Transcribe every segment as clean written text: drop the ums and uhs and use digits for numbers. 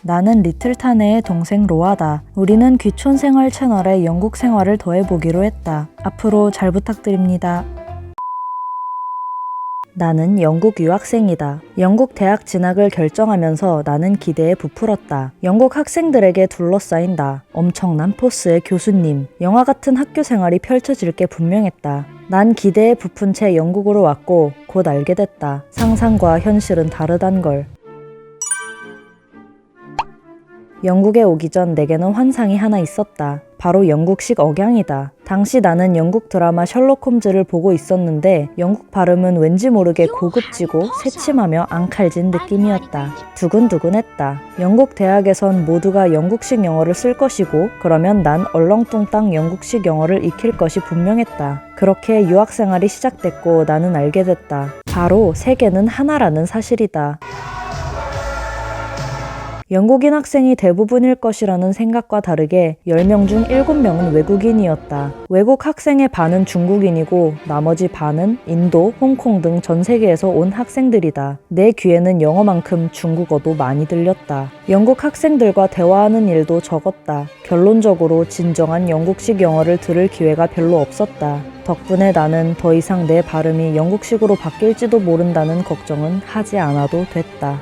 나는 리틀타네의 동생 로아다. 우리는 귀촌생활 채널에 영국 생활을 더해보기로 했다. 앞으로 잘 부탁드립니다. 나는 영국 유학생이다. 영국 대학 진학을 결정하면서 나는 기대에 부풀었다. 영국 학생들에게 둘러싸인다. 엄청난 포스의 교수님, 영화 같은 학교 생활이 펼쳐질 게 분명했다. 난 기대에 부푼 채 영국으로 왔고 곧 알게 됐다. 상상과 현실은 다르단 걸. 영국에 오기 전 내게는 환상이 하나 있었다. 바로 영국식 억양이다. 당시 나는 영국 드라마 셜록 홈즈를 보고 있었는데 영국 발음은 왠지 모르게 고급지고 새침하며 앙칼진 느낌이었다. 두근두근했다. 영국 대학에선 모두가 영국식 영어를 쓸 것이고 그러면 난 얼렁뚱땅 영국식 영어를 익힐 것이 분명했다. 그렇게 유학생활이 시작됐고 나는 알게 됐다. 바로 세계는 하나라는 사실이다. 영국인 학생이 대부분일 것이라는 생각과 다르게 10명 중 7명은 외국인이었다. 외국 학생의 반은 중국인이고 나머지 반은 인도, 홍콩 등 전 세계에서 온 학생들이다. 내 귀에는 영어만큼 중국어도 많이 들렸다. 영국 학생들과 대화하는 일도 적었다. 결론적으로 진정한 영국식 영어를 들을 기회가 별로 없었다. 덕분에 나는 더 이상 내 발음이 영국식으로 바뀔지도 모른다는 걱정은 하지 않아도 됐다.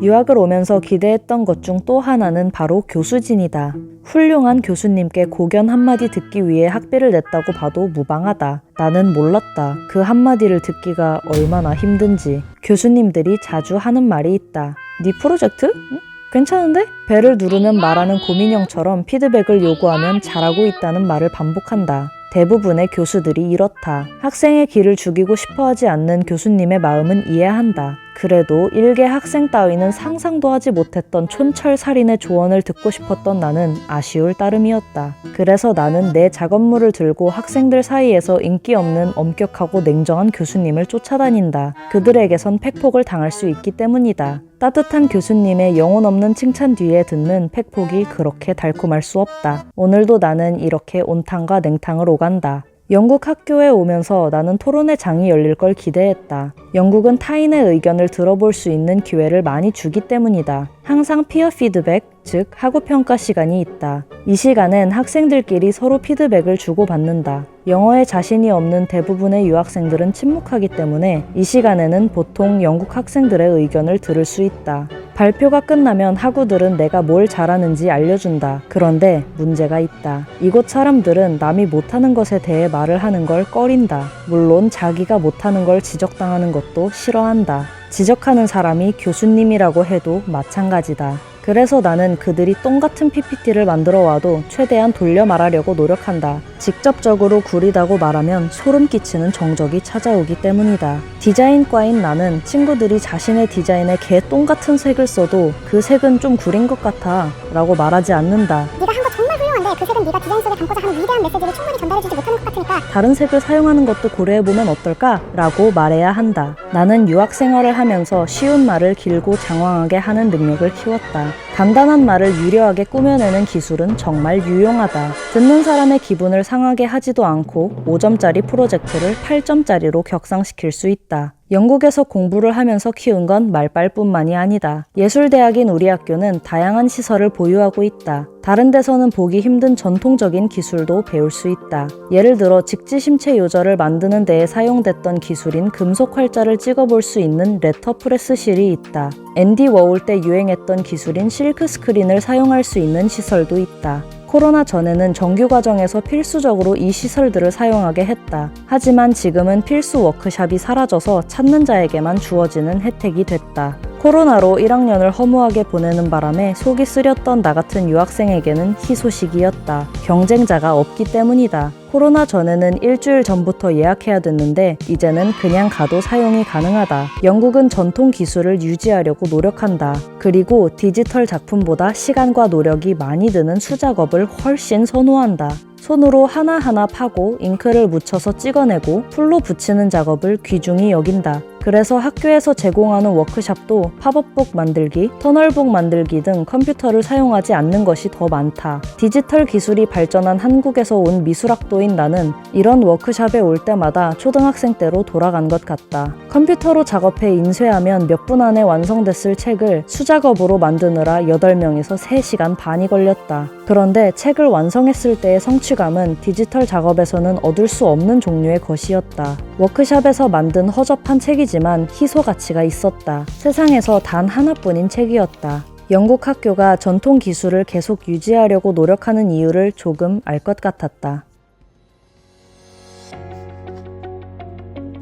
유학을 오면서 기대했던 것 중 또 하나는 바로 교수진이다. 훌륭한 교수님께 고견 한마디 듣기 위해 학비를 냈다고 봐도 무방하다. 나는 몰랐다. 그 한마디를 듣기가 얼마나 힘든지. 교수님들이 자주 하는 말이 있다. 네 프로젝트? 응? 괜찮은데? 배를 누르면 말하는 곰인형처럼 피드백을 요구하면 잘하고 있다는 말을 반복한다. 대부분의 교수들이 이렇다. 학생의 기를 죽이고 싶어하지 않는 교수님의 마음은 이해한다. 그래도 일개 학생 따위는 상상도 하지 못했던 촌철살인의 조언을 듣고 싶었던 나는 아쉬울 따름이었다. 그래서 나는 내 작업물을 들고 학생들 사이에서 인기 없는 엄격하고 냉정한 교수님을 쫓아다닌다. 그들에게선 팩폭을 당할 수 있기 때문이다. 따뜻한 교수님의 영혼 없는 칭찬 뒤에 듣는 팩폭이 그렇게 달콤할 수 없다. 오늘도 나는 이렇게 온탕과 냉탕을 오간다. 영국 학교에 오면서 나는 토론회 장이 열릴 걸 기대했다. 영국은 타인의 의견을 들어볼 수 있는 기회를 많이 주기 때문이다. 항상 피어 피드백, 즉 학우평가 시간이 있다. 이 시간엔 학생들끼리 서로 피드백을 주고받는다. 영어에 자신이 없는 대부분의 유학생들은 침묵하기 때문에 이 시간에는 보통 영국 학생들의 의견을 들을 수 있다. 발표가 끝나면 학우들은 내가 뭘 잘하는지 알려준다. 그런데 문제가 있다. 이곳 사람들은 남이 못하는 것에 대해 말을 하는 걸 꺼린다. 물론 자기가 못하는 걸 지적당하는 것도 싫어한다. 지적하는 사람이 교수님이라고 해도 마찬가지다. 그래서 나는 그들이 똥같은 PPT를 만들어 와도 최대한 돌려 말하려고 노력한다. 직접적으로 구리다고 말하면 소름 끼치는 정적이 찾아오기 때문이다. 디자인과인 나는 친구들이 자신의 디자인에 개 똥같은 색을 써도 그 색은 좀 구린 것 같아 라고 말하지 않는다. 네가 한 거 정말 훌륭한데 그 색은 네가 디자인 속에 담고자 하는 위대한 메시지를 충분히 전달해주지 못하는 것 같으니까 다른 색을 사용하는 것도 고려해보면 어떨까? 라고 말해야 한다. 나는 유학 생활을 하면서 쉬운 말을 길고 장황하게 하는 능력을 키웠다. 간단한 말을 유려하게 꾸며내는 기술은 정말 유용하다. 듣는 사람의 기분을 상하게 하지도 않고 5점짜리 프로젝트를 8점짜리로 격상시킬 수 있다. 영국에서 공부를 하면서 키운 건 말빨뿐만이 아니다. 예술대학인 우리 학교는 다양한 시설을 보유하고 있다. 다른 데서는 보기 힘든 전통적인 기술도 배울 수 있다. 예를 들어 직지심체 요절을 만드는 데에 사용됐던 기술인 금속 활자를 찍어볼 수 있는 레터프레스실이 있다. 앤디 워홀 때 유행했던 기술인 실크 스크린을 사용할 수 있는 시설도 있다. 코로나 전에는 정규 과정에서 필수적으로 이 시설들을 사용하게 했다. 하지만 지금은 필수 워크샵이 사라져서 찾는 자에게만 주어지는 혜택이 됐다. 코로나로 1학년을 허무하게 보내는 바람에 속이 쓰렸던 나 같은 유학생에게는 희소식이었다. 경쟁자가 없기 때문이다. 코로나 전에는 일주일 전부터 예약해야 됐는데 이제는 그냥 가도 사용이 가능하다. 영국은 전통 기술을 유지하려고 노력한다. 그리고 디지털 작품보다 시간과 노력이 많이 드는 수작업을 훨씬 선호한다. 손으로 하나하나 파고 잉크를 묻혀서 찍어내고 풀로 붙이는 작업을 귀중히 여긴다. 그래서 학교에서 제공하는 워크샵도 팝업북 만들기, 터널북 만들기 등 컴퓨터를 사용하지 않는 것이 더 많다. 디지털 기술이 발전한 한국에서 온 미술학도인 나는 이런 워크샵에 올 때마다 초등학생 때로 돌아간 것 같다. 컴퓨터로 작업해 인쇄하면 몇 분 안에 완성됐을 책을 수작업으로 만드느라 8명에서 3시간 반이 걸렸다. 그런데 책을 완성했을 때의 성취감은 디지털 작업에서는 얻을 수 없는 종류의 것이었다. 워크샵에서 만든 허접한 책이지만 희소 가치가 있었다. 세상에서 단 하나뿐인 책이었다. 영국 학교가 전통 기술을 계속 유지하려고 노력하는 이유를 조금 알 것 같았다.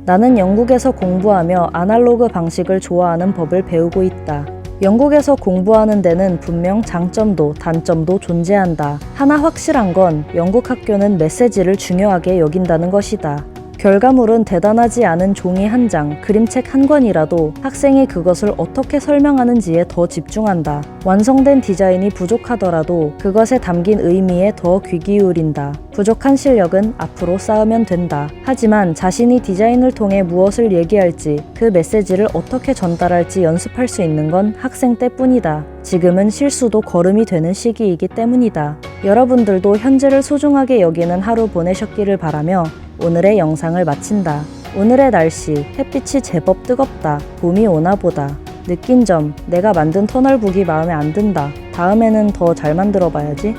나는 영국에서 공부하며 아날로그 방식을 좋아하는 법을 배우고 있다. 영국에서 공부하는 데는 분명 장점도 단점도 존재한다. 하나 확실한 건 영국 학교는 메시지를 중요하게 여긴다는 것이다. 결과물은 대단하지 않은 종이 한 장, 그림책 한 권이라도 학생이 그것을 어떻게 설명하는지에 더 집중한다. 완성된 디자인이 부족하더라도 그것에 담긴 의미에 더 귀 기울인다. 부족한 실력은 앞으로 쌓으면 된다. 하지만 자신이 디자인을 통해 무엇을 얘기할지, 그 메시지를 어떻게 전달할지 연습할 수 있는 건 학생 때뿐이다. 지금은 실수도 걸음이 되는 시기이기 때문이다. 여러분들도 현재를 소중하게 여기는 하루 보내셨기를 바라며 오늘의 영상을 마친다. 오늘의 날씨, 햇빛이 제법 뜨겁다. 봄이 오나 보다. 느낀 점, 내가 만든 터널북이 마음에 안 든다. 다음에는 더 잘 만들어 봐야지.